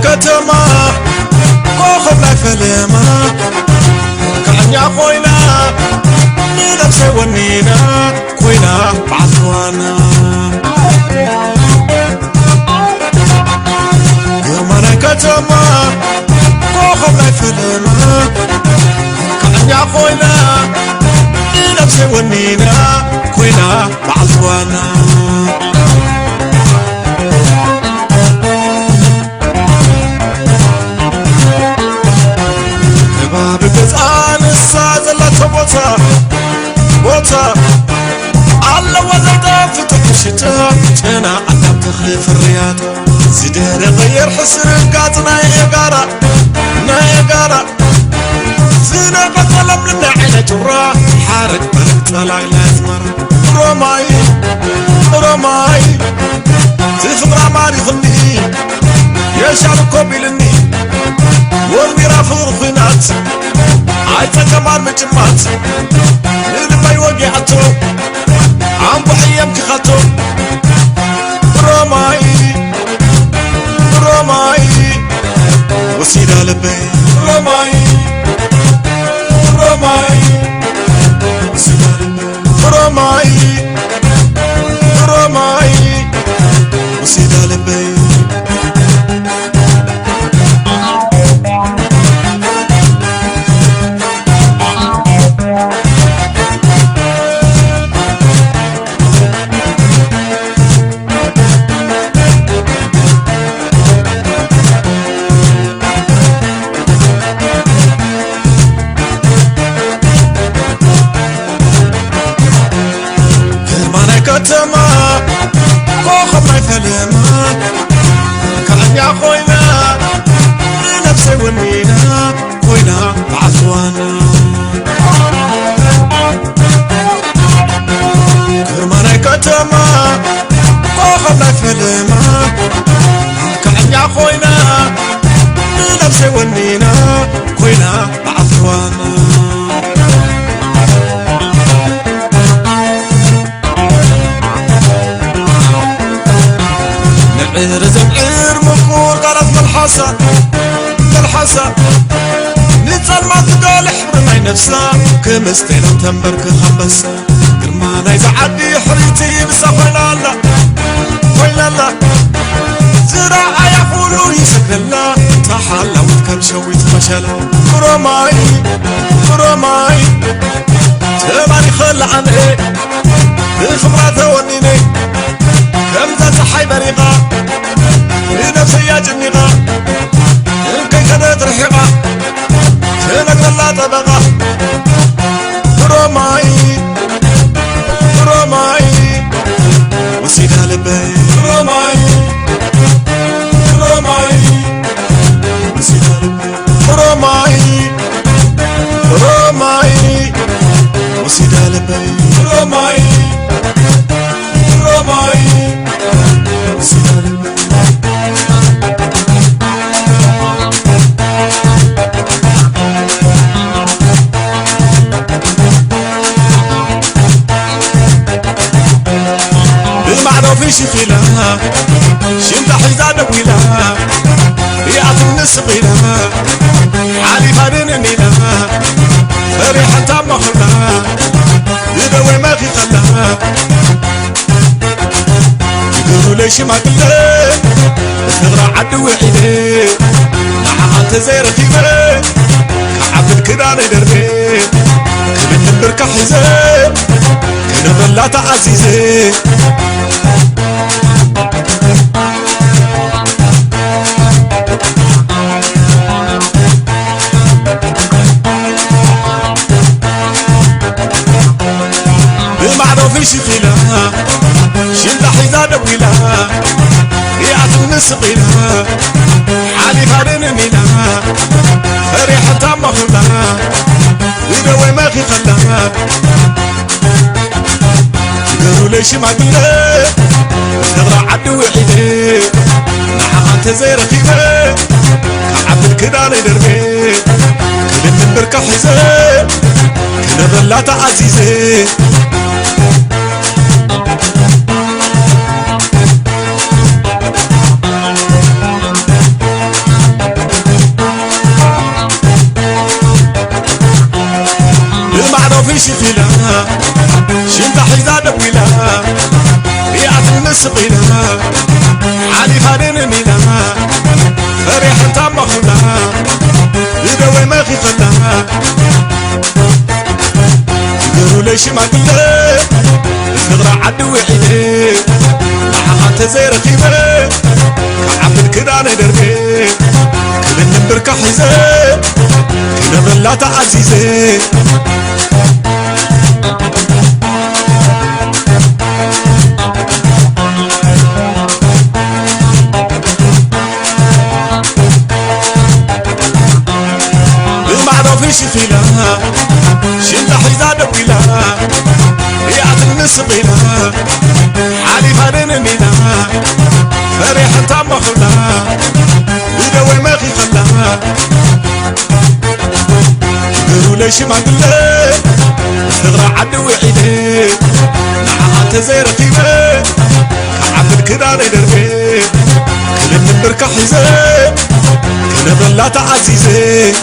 كتما كوخب لا فلما كان يا خوينا نلبس ونينا خوينا بعثوانا كمان كتما كوخب لا فلما كان يا خوينا نلبس ونينا خوينا بعثوانا بوتا بوتا على وزردا فتح شتا جنا عدم تخلف الرياض زدير غير حسر قاتنا يقارا نايقارا زينا بطلب لنا عينة جرا حارق بلد طلع لازمر رماي رماي تفق رماني ظني يا شعب كوبي لني والميرا فور خينات عايزة كمان مجمعات اللي ما يوقعتو عم بحيام كخاتو رماي رماي وسيدة لبي رماي رماي وسيدة لبي رماي رماي وسيدة لبي كتما كوخب ما يفلما كان يا خوينا نفسي ونينا خوينا بعثوانا كرمانا كتما كوخب ما يفلما كان يا خوينا نفسي ونينا خوينا بعثوانا زمعير مكور قرص بالحسن بالحسن نتصل ما تقال حرمي نفسه كمستين وتنبرك خبسه كرمانا يزعدي حريتي بس خوينا الله خوينا الله زراعة يقولوا يسكن الله تحلى وتكم شوي تفشله رماي رماي تماني خل عن ايه الخبرات ونيني كم تصحي بريقة نفسي يا جنيقة يمكن كانت رحيقة تنقل لا طبقة رماي رماي وسيدة لبي رماي رماي وسيدة لبي رماي رماي وسيدة لبي رماي رماي وسيدة لبي فيش فيلها شمت حزانة ويلها ريعة النسق لها عالي فارنني لها فريحة تامة خلها يدوي ما في خلها يقولوا ليش ما قلت تغرى عدو عيني معها تزير خيبة كعب الكرار دربي كبت البركة حزين كنا بلات عزيزي فيش فيلها شمت حزانة ويلها ريعة النسق لها عالي فارنني لها فريحة تامة خلها يدوي ليش ما قلنا نغرى عدو وحيدي نعم أنت زي رقيبة كعبد كده ندربي كل من بركة حزة كنا بلات عزيزي فيش فيلا شنت حيزاد ويلا بيعت النسقينا علي فارين مينا فريح انت مخنا يدوي ما خيفنا يقولوا ليش ما قلنا نغرى عدو وحيدي لحقات زي رقيبة كعبد كده ندربي كل نمبرك حيزة كنا بلات عزيزي فيش فيلا شنت حيزاد ويلا بيعت النسقينا علي فارين مينا فريح انت مخنا يدوي ما خيفنا يقولوا ليش ما قلنا نغرى عدو وحيدي نعم انت زي رقيبة كعبد كده ندربي كل من بركة حزة كنا بلات عزيزي